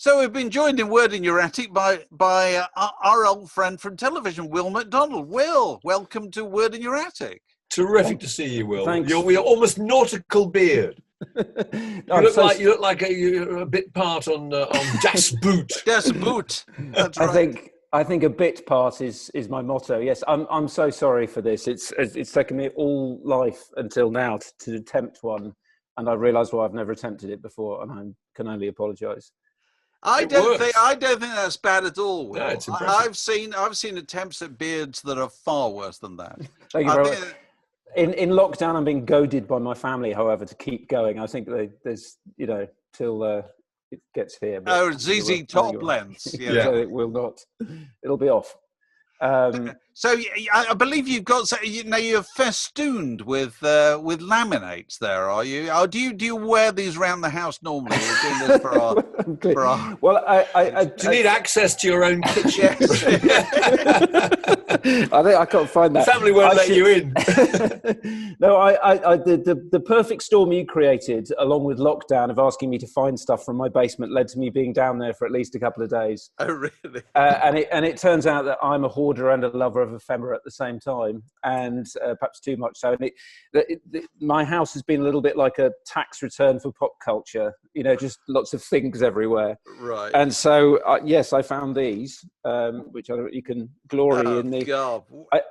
So we've been joined in Word in Your Attic by our old friend from television, Will Macdonald. Will, welcome to Word in Your Attic. Terrific to see you, Will. Thanks. You're almost nautical beard. You look like you're a bit part on Das Boot. Das Boot. That's right. I think a bit part is my motto. Yes, I'm so sorry for this. It's taken me all life until now to attempt one, and I realise why I've never attempted it before, and I can only apologise. I don't think that's bad at all, Will. No, it's impressive. I've seen attempts at beards that are far worse than that. Thank you very much. In lockdown, I'm being goaded by my family, however, to keep going. I think there's, till it gets here. But ZZ Top lengths. Yeah. So it will not. It'll be off. So I believe you've got. You're festooned with laminates. There, are you? Or do you wear these around the house normally? You're doing this for our. Well, I do you need access to your own kitchen? Yes. I think I can't find that. The family won't let you in. No, the perfect storm you created, along with lockdown, of asking me to find stuff from my basement, led to me being down there for at least a couple of days. Oh, really? And it turns out that I'm a hoarder and a lover of ephemera at the same time, and perhaps too much so. And my house has been a little bit like a tax return for pop culture. Just lots of things everywhere. Right. And so, yes, I found these, which you can glory in the. God.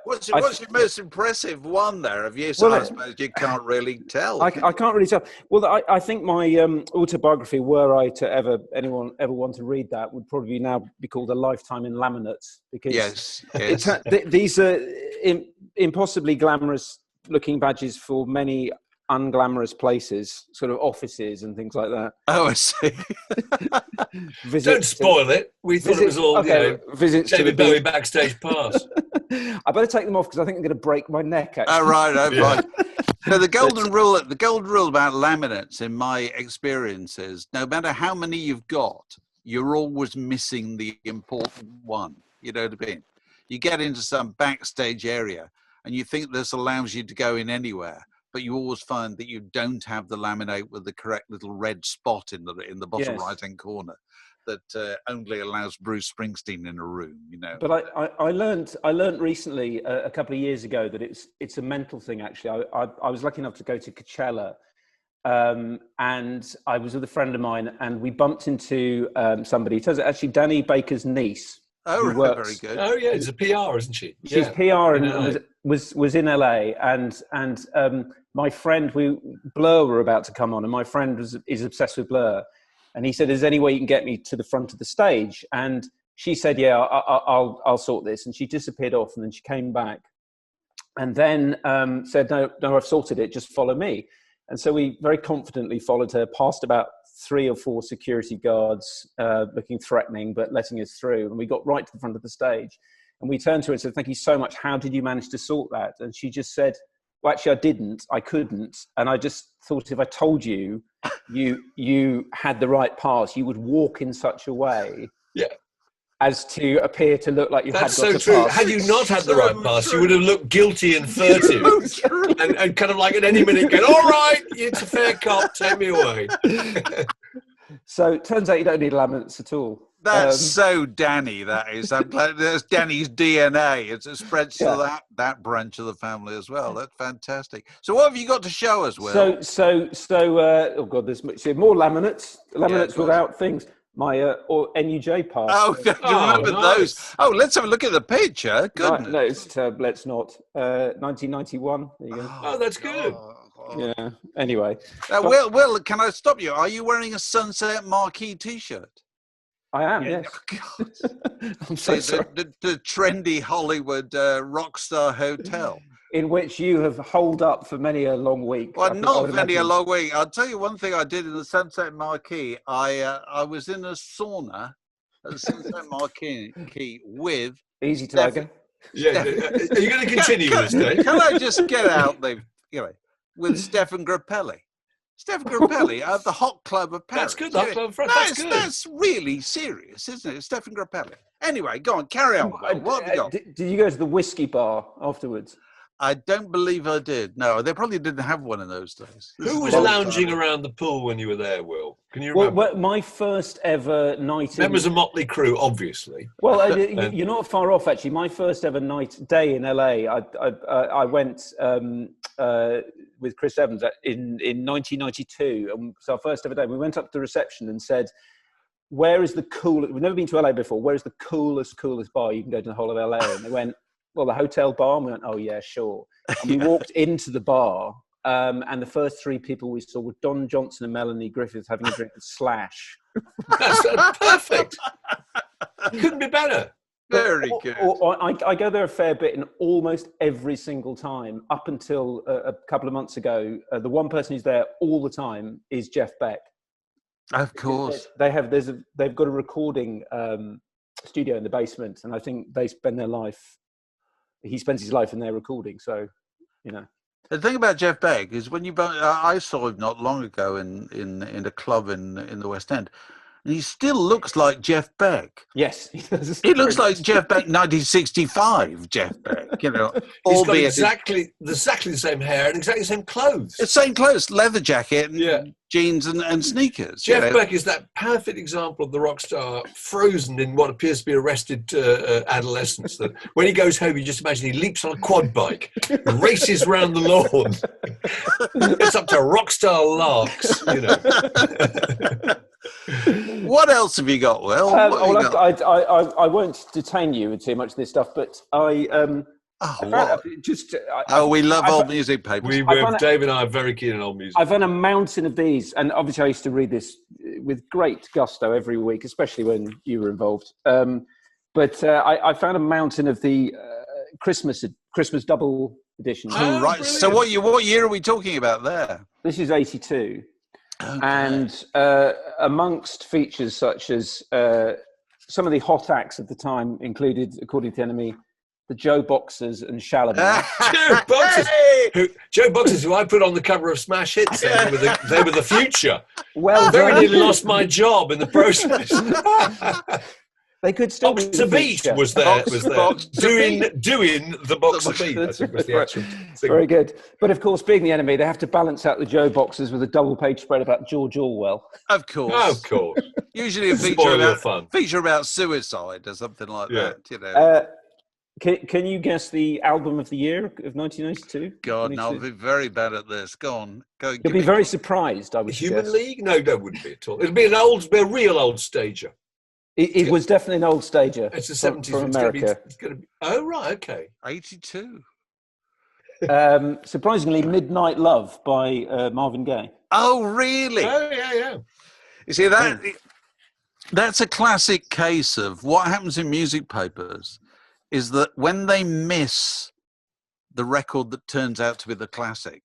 What's your most impressive one there of yours? I suppose you can't really tell. I can't really tell. Well, I think my autobiography, were I to anyone ever want to read that, would probably now be called A Lifetime in Laminates, because yes. These are impossibly glamorous looking badges for many unglamorous places, sort of offices and things like that. Oh, I see. Don't spoil it. We thought it was all visits David Bowie backstage pass. I better take them off because I think I'm going to break my neck. Actually. Oh, right. Oh, right. So the golden rule about laminates, in my experience, is no matter how many you've got, you're always missing the important one. You know what I mean? You get into some backstage area and you think this allows you to go in anywhere, but you always find that you don't have the laminate with the correct little red spot in the bottom right-hand corner that only allows Bruce Springsteen in a room, But I learned recently, a couple of years ago, that it's a mental thing. Actually, I was lucky enough to go to Coachella, and I was with a friend of mine, and we bumped into somebody. It turns out actually Danny Baker's niece. Oh, right, very good. Oh, yeah, she's a PR, isn't she? She's PR and was in LA, and my friend, Blur were about to come on, and my friend is obsessed with Blur, and he said, "Is there any way you can get me to the front of the stage?" And she said, "Yeah, I'll sort this," and she disappeared off, and then she came back, and then said, "No, I've sorted it. Just follow me." And so we very confidently followed her past about 3 or 4 security guards looking threatening, but letting us through. And we got right to the front of the stage. And we turned to her and said, "Thank you so much. How did you manage to sort that?" And she just said, "Well, actually, I couldn't. And I just thought if I told you, you had the right pass, you would walk in such a way as to appear to look like you had got the pass." True. Had you not had the right pass, you would have looked guilty and furtive. and kind of like at any minute going, "All right, it's a fair cop, take me away." So it turns out you don't need laminates at all. That's so Danny, that is. I'm glad that's Danny's DNA. It spreads to that branch of the family as well. That's fantastic. So what have you got to show us, Will? So oh God, there's more laminates. Laminates without things. My or NUJ pass. Oh, you remember those? Oh, let's have a look at the picture. Goodness. No, let's not. 1991. There you go. Oh, that's good. Yeah. Anyway. Will, can I stop you? Are you wearing a Sunset Marquee T-shirt? I am, yes. Oh, I'm so sorry. The trendy Hollywood Rockstar hotel. In which you have holed up for many a long week. Well, not many a long week. I'll tell you one thing I did in the Sunset Marquee. I was in a sauna at the Sunset Marquee with... Easy Tiger. Yeah. Are you going to continue with this, Dave? Can I just get out there, with Stefan Grappelli? Stefan Grappelli of the Hot Club of Paris. That's good. That's good. That's really serious, isn't it? Stefan Grappelli. Anyway, go on, carry on. What have you got? Did you go to the whiskey bar afterwards? I don't believe I did. No, they probably didn't have one in those days. Who was lounging around the pool when you were there, Will? Can you remember? Well, my first ever night. Members of Motley Crue, obviously. Well, you're not far off, actually. My first ever day in LA, I went with Chris Evans in 1992. And so our first ever day, we went up to the reception and said, where is the coolest, we've never been to LA before, where is the coolest bar you can go to the whole of LA? And they went, well, the hotel bar. And we went, oh yeah, sure. And we walked into the bar, and the first three people we saw were Don Johnson and Melanie Griffith having a drink with Slash. That's perfect. Couldn't be better. Very good. I go there a fair bit, and almost every single time, up until a couple of months ago, the one person who's there all the time is Jeff Beck. Of course. They've got a recording studio in the basement, and I think they spend their life. He spends his life in their recording, so you know. The thing about Jeff Beck is when I saw him not long ago in a club in the West End, and he still looks like Jeff Beck. Yes, he does. He looks like Jeff Beck, 1965. Jeff Beck, you know, he's got exactly the same hair and exactly the same clothes. The same clothes, leather jacket, and jeans and sneakers. Jeff Beck is that perfect example of the rock star frozen in what appears to be arrested adolescence. That when he goes home, you just imagine he leaps on a quad bike, races round the lawn, gets up to rock star larks, you know. What else have you got, Will? I won't detain you with too much of this stuff, but we love old music papers. Dave and I are very keen on old music. I've found a mountain of these, and obviously I used to read this with great gusto every week, especially when you were involved. But I found a mountain of the Christmas double edition. Oh, right. Brilliant. So what year are we talking about there? This is 82. Okay. And amongst features such as some of the hot acts of the time included, according to the Enemy, the Joe Boxers and Shalimar. Joe Boxers, who I put on the cover of Smash Hits. They were the future. Well, I very nearly lost my job in the process. They could still Boxer Beat was there. Doing the Boxer Beat, I think was the actual thing. Very good. But of course, being the Enemy, they have to balance out the Joe Boxers with a double-page spread about George Orwell. Of course. Usually a feature about suicide or something like that. You know. Can you guess the album of the year of 1992? God, no, I'll be very bad at this. Go on. You'll be very surprised, I would Human guess. League? No, that wouldn't be at all. It'd be a real old stager. It was definitely an old stager. It's the 70s. From America. It's gonna be, oh, right, okay. 82. Surprisingly, Midnight Love by Marvin Gaye. Oh, really? Oh, yeah. You see, that's a classic case of what happens in music papers is that when they miss the record that turns out to be the classic,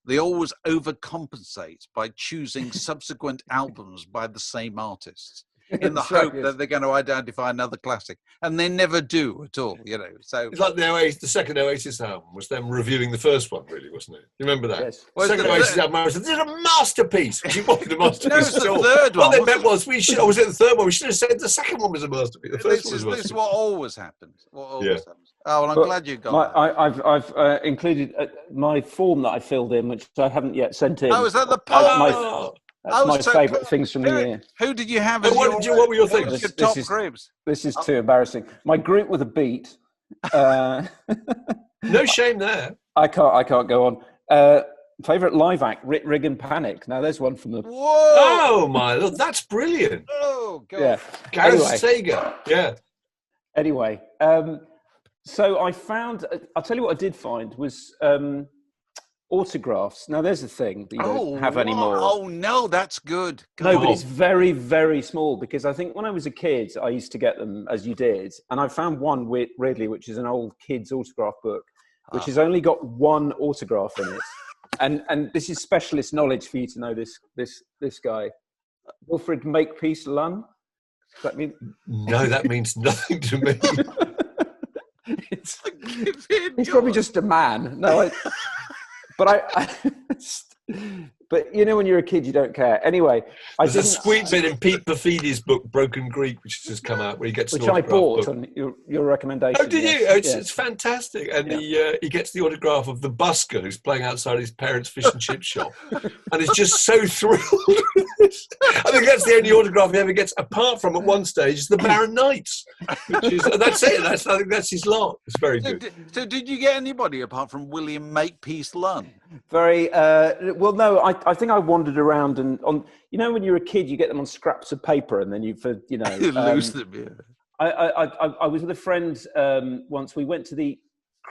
they always overcompensate by choosing subsequent albums by the same artists in the hope that they're going to identify another classic, and they never do at all. You know, so it's like the second Oasis album was them reviewing the first one, really, wasn't it? You remember that? Yes. The second Oasis album, I said, "This is a masterpiece." She wanted a masterpiece. No, the third one. What they meant was, was it the third one? We should have said the second one was a masterpiece. The first one was a masterpiece. This is what always happens. Happens. Oh, well, I'm glad you got that. I've included my form that I filled in, which I haven't yet sent in. Oh, is that the poll? That's my favourite things from the year. Who did you have as what were your things? Your top cribs? This is too embarrassing. My group with a beat. No shame there. I can't go on. Favourite live act, Rig and Panic. Now there's one from the... Whoa! Oh, my Lord, that's brilliant. Oh, God. Yeah. Gareth Sager. Yeah. Anyway, so I found... I'll tell you what I did find was... autographs. Now, there's a thing that you don't have anymore. Oh, no, that's good. No, but it's very, very small because I think when I was a kid, I used to get them as you did. And I found one, weirdly, which is an old kid's autograph book, which has only got one autograph in it. And this is specialist knowledge for you to know this guy. Wilfred Makepeace Lunn. Does that mean? No, that means nothing to me. He's probably just a man. No, but But you know, when you're a kid, you don't care. Anyway, there's a sweet bit in Pete Buffini's book Broken Greek, which has just come out, where he gets which an I autograph bought book. on your recommendation. Oh, did you? Yes. It's fantastic. And he gets the autograph of the busker who's playing outside his parents' fish and chip shop, and is just so thrilled. I think that's the only autograph he ever gets, apart from at one stage is the Baron Knights, which is that's it. I think that's his lot. It's very good. So did you get anybody apart from William Makepeace Lunn? Very well. No, I think I wandered around and on. You know, when you're a kid, you get them on scraps of paper, and then you lose them. Yeah. I was with a friend once. We went to the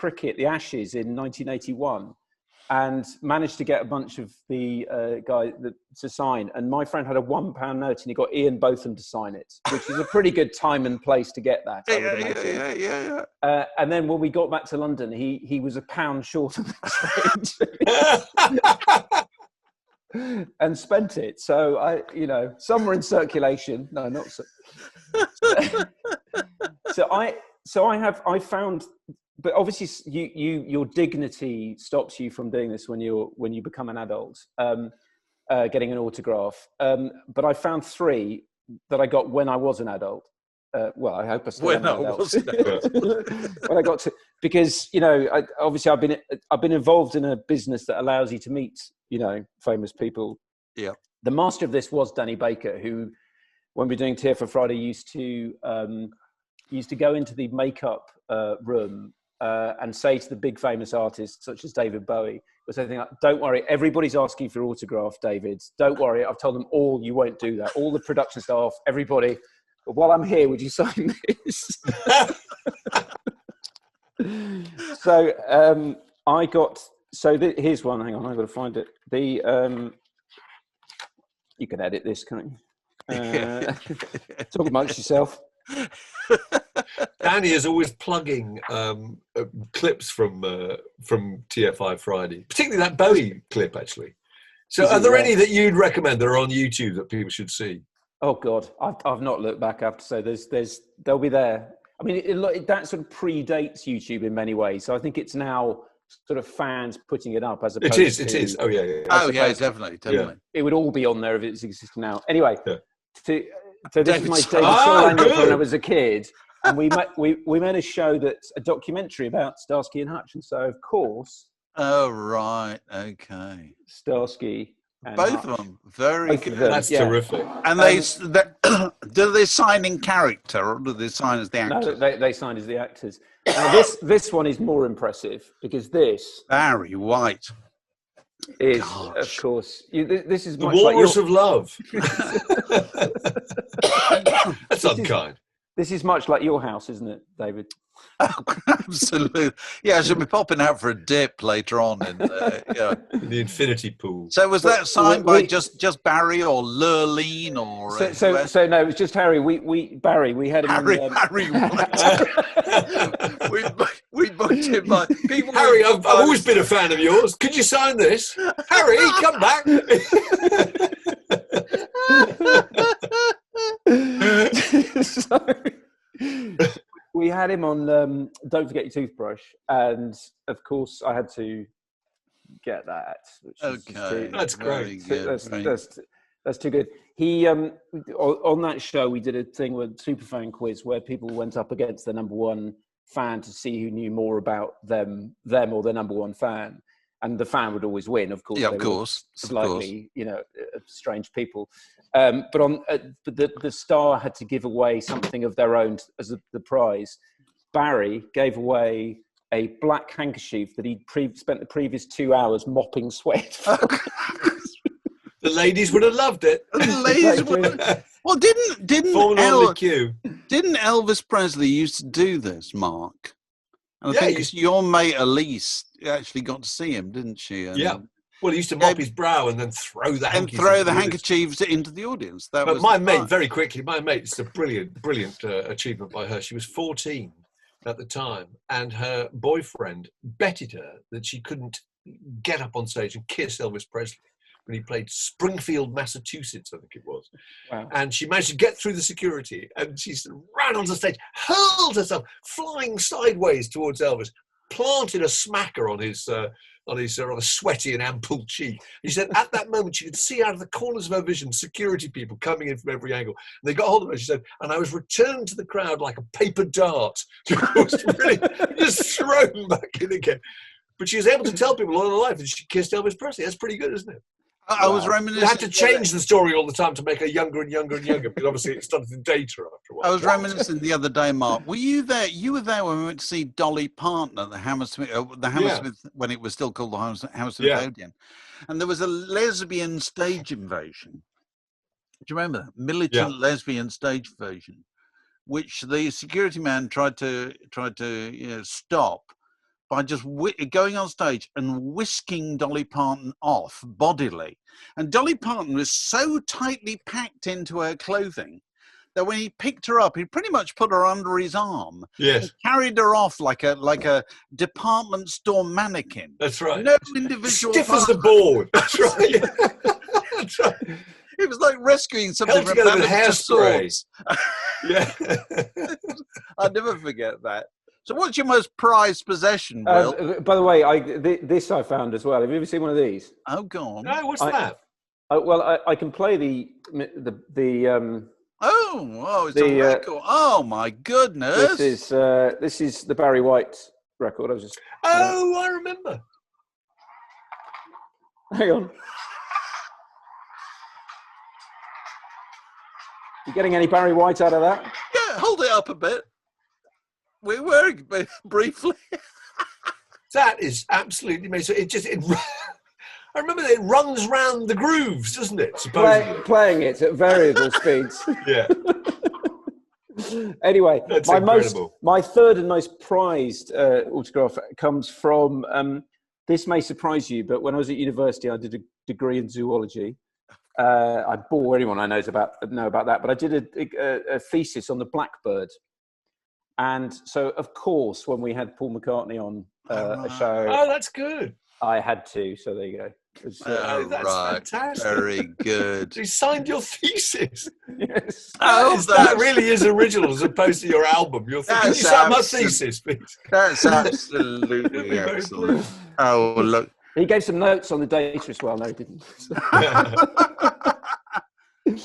Ashes in 1981, and managed to get a bunch of the guys to sign. And my friend had a £1 note, and he got Ian Botham to sign it, which is a pretty good time and place to get that. Yeah. And then when we got back to London, he was £1 short of the change. And spent it. So some were in circulation. No, not so. I found, but obviously your dignity stops you from doing this when you become an adult, getting an autograph. But I found 3 that I got when I was an adult. Well, I hope I still am an adult. When I got to, because obviously I've been involved in a business that allows you to meet famous people. Yeah. The master of this was Danny Baker, who, when we were doing TFO Friday, used to go into the makeup room and say to the big famous artists such as David Bowie, or something like, "Don't worry, everybody's asking for your autograph, David. Don't worry, I've told them all you won't do that. All the production staff, everybody. But while I'm here, would you sign this?" So I got. So here's one. Hang on, I've got to find it. You can edit this, can't you? Talk amongst yourself. Danny is always plugging clips from TFI Friday, particularly that Bowie clip, actually. So are there any that you'd recommend that are on YouTube that people should see? Oh God, I've not looked back. I have to say, they'll be there. I mean, that sort of predates YouTube in many ways. So I think it's now sort of fans putting it up as opposed to... It is. Oh yeah. Definitely. Yeah. It would all be on there if it's existing now. Anyway, so this David is my Stein. David Stein when I was a kid, and we made a show that's a documentary about Starsky and Hutch, and so of course. Oh right, okay. Starsky. Both of them, very good. That's terrific. And do they sign in character, or do they sign as the actors? No, they sign as the actors. This one is more impressive because this Barry White is, of course, this is the much Walrus like of Love. That's unkind. This is much like your house, isn't it, David? Oh, absolutely. Yeah, I should be popping out for a dip later on in the infinity pool. So was that signed by just Barry or Lurleen or? So no, it was just Harry. Barry. We had him. Harry. we booked him by people. Harry, I've always been a fan of yours. Could you sign this? Harry, come back. We had him on Don't Forget Your Toothbrush, and of course I had to get that. That's great. That's too good. He on that show we did a thing with Superfan Quiz where people went up against their number one fan to see who knew more about them or their number one fan, and the fan would always win. Of course, slightly, strange people. But the star had to give away something of their own as the prize. Barry gave away a black handkerchief that he'd spent the previous 2 hours mopping sweat. The ladies would have loved it. Well, didn't Elvis Presley used to do this, Mark? And I think your mate Elise actually got to see him, didn't she? And well, he used to mop his brow and then throw the handkerchiefs into the audience. But my mate, very quickly, it's a brilliant achievement by her. She was 14 at the time, and her boyfriend betted her that she couldn't get up on stage and kiss Elvis Presley when he played Springfield, Massachusetts, I think it was. Wow. And she managed to get through the security, and she ran onto the stage, hurled herself, flying sideways towards Elvis, planted a smacker on on his rather sweaty and ample cheek. He said at that moment she could see out of the corners of her vision security people coming in from every angle. And they got hold of her, she said, and I was returned to the crowd like a paper dart. Was really just thrown back in again. But she was able to tell people all her life that she kissed Elvis Presley. That's pretty good, isn't it? I was reminiscing. They had to change the story all the time to make her younger and younger and younger, because obviously it started to date her after a while. I was reminiscing the other day, Mark. Were you there? You were there when we went to see Dolly Parton at the Hammersmith, when it was still called the Hammersmith Odeon. And there was a lesbian stage invasion. Do you remember that? Militant lesbian stage invasion, which the security man tried to stop by just going on stage and whisking Dolly Parton off bodily. And Dolly Parton was so tightly packed into her clothing that when he picked her up, he pretty much put her under his arm. Yes. And carried her off like a department store mannequin. That's right. No individual. Stiff as a board. That's right. That's right. It was like rescuing something Held together with hairspray. Yeah. I'll never forget that. So what's your most prized possession, Will? By the way, this I found as well. Have you ever seen one of these? Oh, go on. No, what's that? I can play the it's a record. Oh my goodness! This is the Barry White record. I was just. I remember. Hang on. You getting any Barry White out of that? Yeah, hold it up a bit. We were briefly. That is absolutely amazing. I remember that it runs round the grooves, doesn't it? Supposedly. Playing it at variable speeds. Yeah. Anyway, that's incredible. My third and most prized autograph comes from. This may surprise you, but when I was at university, I did a degree in zoology. I bore anyone I know about that, but I did a thesis on the blackbird. And so, of course, when we had Paul McCartney on a show... Oh, that's good. I had to, so there you go. That's fantastic. Very good. So you signed your thesis. Yes. That really is original as opposed to your album. Can you sign my thesis, please? That's absolutely excellent. Oh, look. He gave some notes on the data as well. No, he didn't.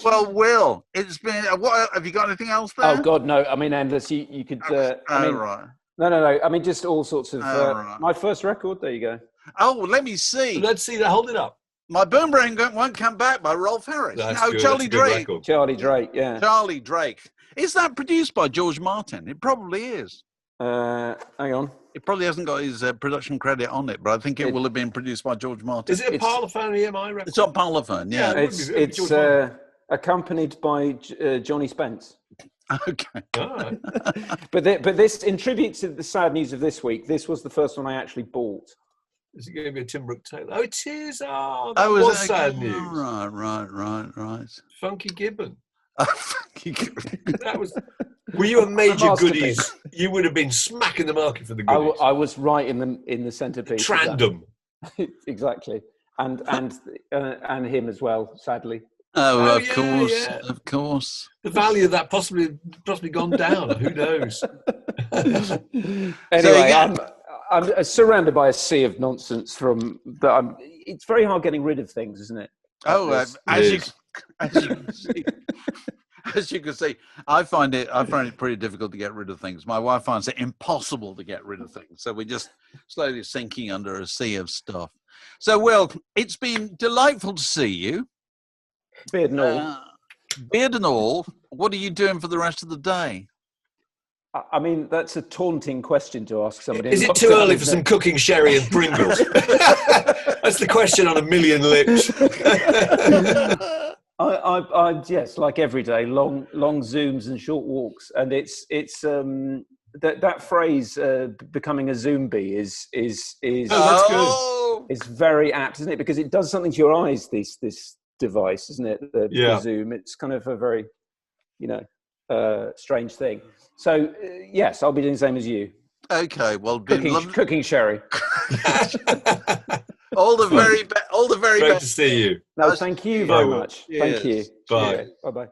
Well, Will, it's been. What have you got? Anything else there? Oh God, no. I mean, endless. You could. Right. No. I mean, just all sorts of. Right. My first record. There you go. Oh, let me see. Let's see. Hold it up. My Boomerang Won't Come Back by Rolf Harris. Charlie Drake. Charlie Drake. Yeah. Charlie Drake. Is that produced by George Martin? It probably is. Hang on. It probably hasn't got his production credit on it, but I think it will have been produced by George Martin. Is it a Parlophone EMI record? It's on Parlophone, yeah. It's accompanied by Johnny Spence. Okay. Oh. But this, in tribute to the sad news of this week, this was the first one I actually bought. Is it going to be a Tim Brooke Taylor? Oh, it is. Oh, that was sad news. Right. Funky Gibbon. Funky Gibbon. That was. Were you a major goodies? You would have been smacking the market for the goodies. I was right in the centrepiece. Trandom. Exactly, and him as well. Sadly. Oh, of course. The value of that possibly gone down. Who knows? Anyway, I'm surrounded by a sea of nonsense it's very hard getting rid of things, isn't it? As you can see, I find it pretty difficult to get rid of things. My wife finds it impossible to get rid of things. So we're just slowly sinking under a sea of stuff. So, Will, it's been delightful to see you. Beard and all. What are you doing for the rest of the day? I mean, that's a taunting question to ask somebody. Is it too early for some cooking sherry and Pringles? That's the question on a million lips. I yes, like every day, long Zooms and short walks, and it's that phrase becoming a zombie is that's good. Is very apt, isn't it? Because it does something to your eyes. This device, isn't it? The Zoom. It's kind of a very, strange thing. So yes, I'll be doing the same as you. Okay, well, cooking sherry. All the very best. Great to see you. No, thank you very much. Cheers. Thank you. Bye. Bye-bye.